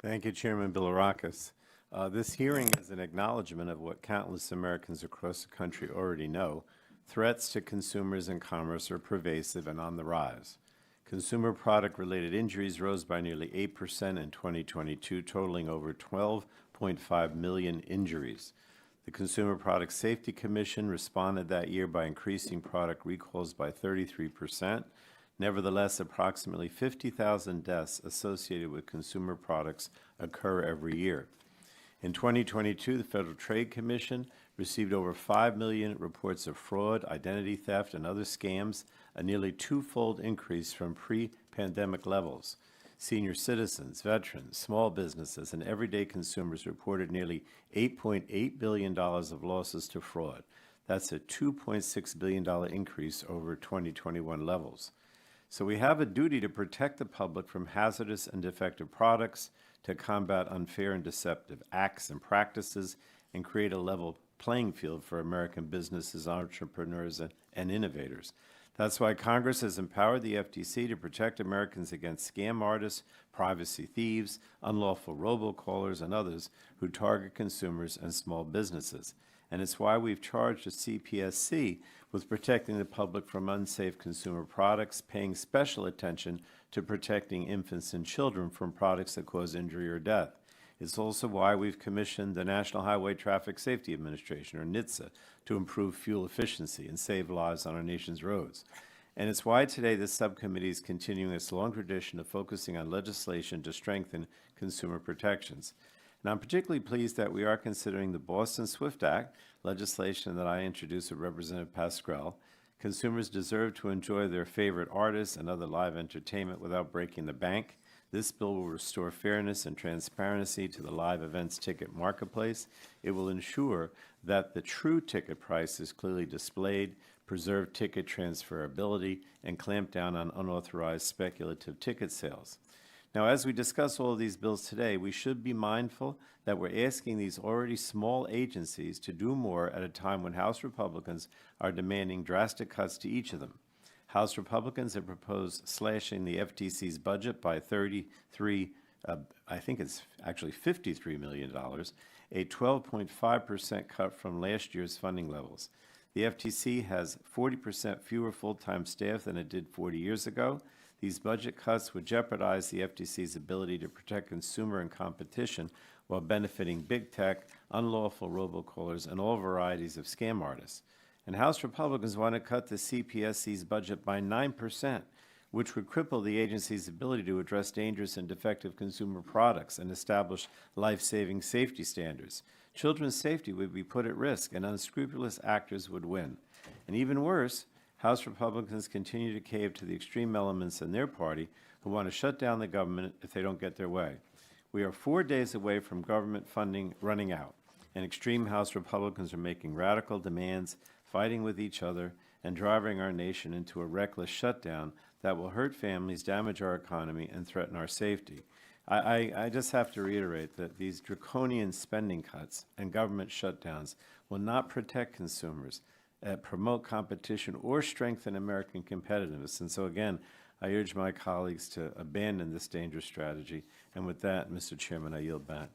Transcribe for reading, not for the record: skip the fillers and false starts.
Thank you, Chairman Bilirakis. This hearing is an acknowledgement of what countless Americans across the country already know. Threats to consumers and commerce are pervasive and on the rise. Consumer product-related injuries rose by nearly 8% in 2022, totaling over 12.5 million injuries. The Consumer Product Safety Commission responded that year by increasing product recalls by 33%. Nevertheless, approximately 50,000 deaths associated with consumer products occur every year. In 2022, the Federal Trade Commission received over 5 million reports of fraud, identity theft, and other scams, a nearly twofold increase from pre-pandemic levels. Senior citizens, veterans, small businesses, and everyday consumers reported nearly $8.8 billion of losses to fraud. That's a $2.6 billion increase over 2021 levels. So we have a duty to protect the public from hazardous and defective products, to combat unfair and deceptive acts and practices, and create a level playing field for American businesses, entrepreneurs, and innovators. That's why Congress has empowered the FTC to protect Americans against scam artists, privacy thieves, unlawful robocallers, and others who target consumers and small businesses. And it's why we've charged the CPSC with protecting the public from unsafe consumer products, paying special attention to protecting infants and children from products that cause injury or death. It's also why we've commissioned the National Highway Traffic Safety Administration, or NHTSA, to improve fuel efficiency and save lives on our nation's roads. And it's why today this subcommittee is continuing its long tradition of focusing on legislation to strengthen consumer protections. And I'm particularly pleased that we are considering the Boston Swift Act, legislation that I introduced with Representative Pascrell. Consumers deserve to enjoy their favorite artists and other live entertainment without breaking the bank. This bill will restore fairness and transparency to the live events ticket marketplace. It will ensure that the true ticket price is clearly displayed, preserve ticket transferability, and clamp down on unauthorized speculative ticket sales. Now, as we discuss all of these bills today, we should be mindful that we're asking these already small agencies to do more at a time when House Republicans are demanding drastic cuts to each of them. House Republicans have proposed slashing the FTC's budget by I think it's actually $53 million, a 12.5% cut from last year's funding levels. The FTC has 40% fewer full-time staff than it did 40 years ago. These budget cuts would jeopardize the FTC's ability to protect consumer and competition while benefiting big tech, unlawful robocallers, and all varieties of scam artists. And House Republicans want to cut the CPSC's budget by 9%, which would cripple the agency's ability to address dangerous and defective consumer products and establish life-saving safety standards. Children's safety would be put at risk, and unscrupulous actors would win. And even worse, House Republicans continue to cave to the extreme elements in their party who want to shut down the government if they don't get their way. We are 4 days away from government funding running out, and extreme House Republicans are making radical demands, fighting with each other, and driving our nation into a reckless shutdown that will hurt families, damage our economy, and threaten our safety. I just have to reiterate that these draconian spending cuts and government shutdowns will not protect consumers, promote competition, or strengthen American competitiveness. And so again, I urge my colleagues to abandon this dangerous strategy. And with that, Mr. Chairman, I yield back.